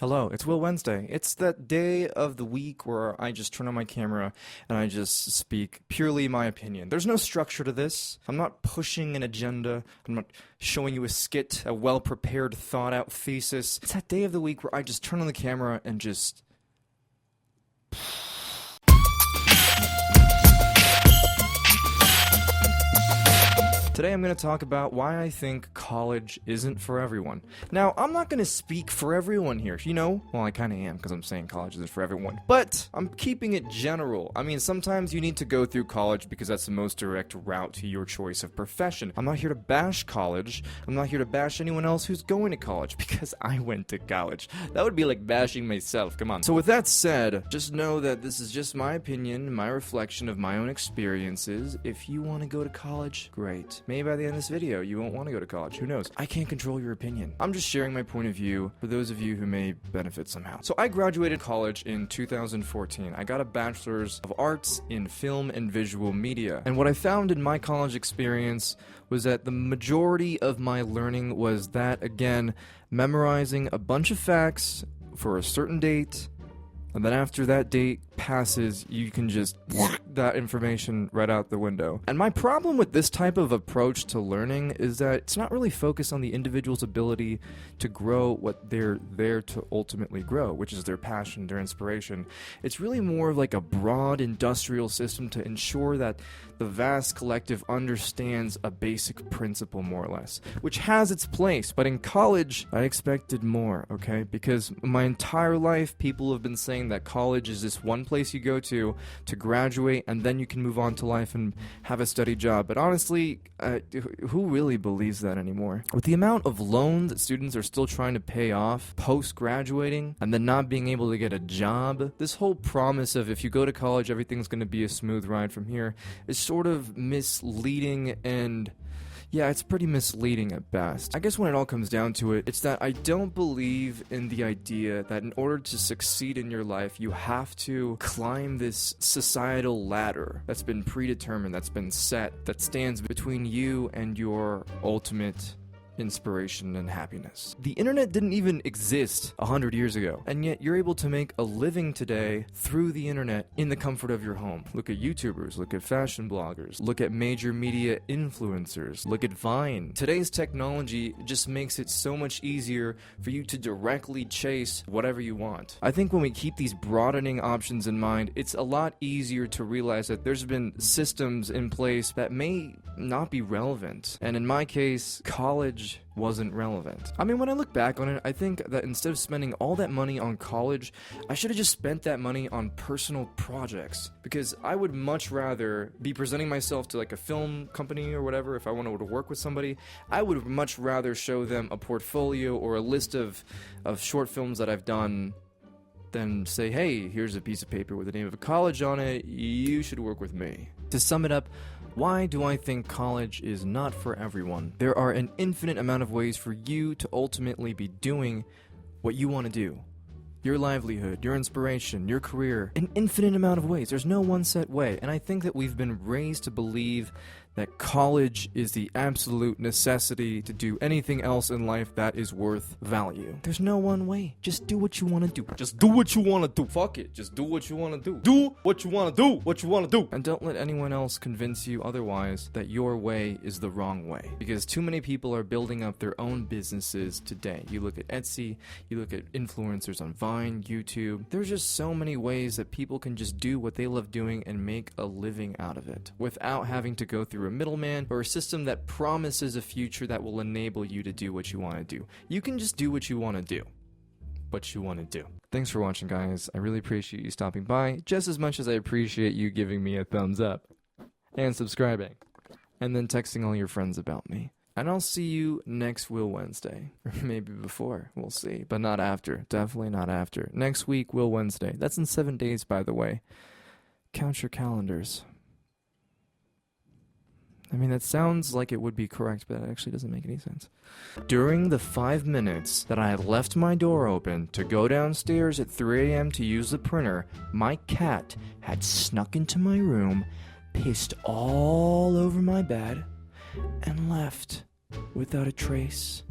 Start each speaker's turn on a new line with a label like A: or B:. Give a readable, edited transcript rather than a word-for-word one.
A: Hello, it's Will Wednesday. It's that day of the week where I just turn on my camera and I just speak purely my opinion. There's no structure to this. I'm not pushing an agenda. I'm not showing you a skit, a well-prepared, thought-out thesis. It's that day of the week where I just turn on the camera and just... Today I'm going to talk about why I think college isn't for everyone. Now, I'm not going to speak for everyone here, you know? Well, I kind of am, because I'm saying college isn't for everyone. But I'm keeping it general. I mean, sometimes you need to go through college because that's the most direct route to your choice of profession. I'm not here to bash college. I'm not here to bash anyone else who's going to college, because I went to college. That would be like bashing myself, come on. So with that said, just know that this is just my opinion, my reflection of my own experiences. If you want to go to college, great. Maybe by the end of this video, you won't want to go to college. Who knows? I can't control your opinion. I'm just sharing my point of view for those of you who may benefit somehow. So I graduated college in 2014. I got a bachelor's of arts in film and visual media. And what I found in my college experience was that the majority of my learning was that, again, memorizing a bunch of facts for a certain date, and then after that date passes, you can just that information right out the window. And my problem with this type of approach to learning is that it's not really focused on the individual's ability to grow what they're there to ultimately grow, which is their passion, their inspiration. It's really more of like a broad industrial system to ensure that the vast collective understands a basic principle, more or less, which has its place. But in college, I expected more, okay? Because my entire life, people have been saying that college is this one place you go to graduate, and then you can move on to life and have a steady job. But honestly, who really believes that anymore? With the amount of loans that students are still trying to pay off post-graduating and then not being able to get a job, this whole promise of if you go to college, everything's going to be a smooth ride from here is sort of misleading, and yeah, it's pretty misleading at best. I guess when it all comes down to it, it's that I don't believe in the idea that in order to succeed in your life, you have to climb this societal ladder that's been predetermined, that's been set, that stands between you and your ultimate inspiration and happiness. The internet didn't even exist 100 years ago, and yet you're able to make a living today through the internet in the comfort of your home. Look at YouTubers, look at fashion bloggers, look at major media influencers, look at Vine. Today's technology just makes it so much easier for you to directly chase whatever you want. I think when we keep these broadening options in mind, it's a lot easier to realize that there's been systems in place that may not be relevant. And in my case, college wasn't relevant. I mean, when I look back on it, I think that instead of spending all that money on college, I should have just spent that money on personal projects, because I would much rather be presenting myself to like a film company or whatever. If I wanted to work with somebody, I would much rather show them a portfolio or a list of short films that I've done than say, hey, here's a piece of paper with the name of a college on it, you should work with me. To sum it up, why do I think college is not for everyone? There are an infinite amount of ways for you to ultimately be doing what you want to do. Your livelihood, your inspiration, your career, an infinite amount of ways. There's no one set way. And I think that we've been raised to believe that college is the absolute necessity to do anything else in life that is worth value. There's no one way. Just do what you want to do. Just do what you want to do. Fuck it. Just do what you want to do. Do what you want to do. What you want to do. And don't let anyone else convince you otherwise that your way is the wrong way. Because too many people are building up their own businesses today. You look at Etsy, you look at influencers on Vine, YouTube. There's just so many ways that people can just do what they love doing and make a living out of it without having to go through a middleman or a system that promises a future that will enable you to do what you want to do. You can just do what you want to do. What you want to do. Thanks for watching, guys. I really appreciate you stopping by, just as much as I appreciate you giving me a thumbs up and subscribing and then texting all your friends about me. And I'll see you next Will Wednesday. Or maybe before. We'll see. But not after. Definitely not after. Next week, Will Wednesday. That's in 7 days, by the way. Count your calendars. I mean, that sounds like it would be correct, but it actually doesn't make any sense. During the 5 minutes that I had left my door open to go downstairs at 3 a.m. to use the printer, my cat had snuck into my room, pissed all over my bed, and left without a trace.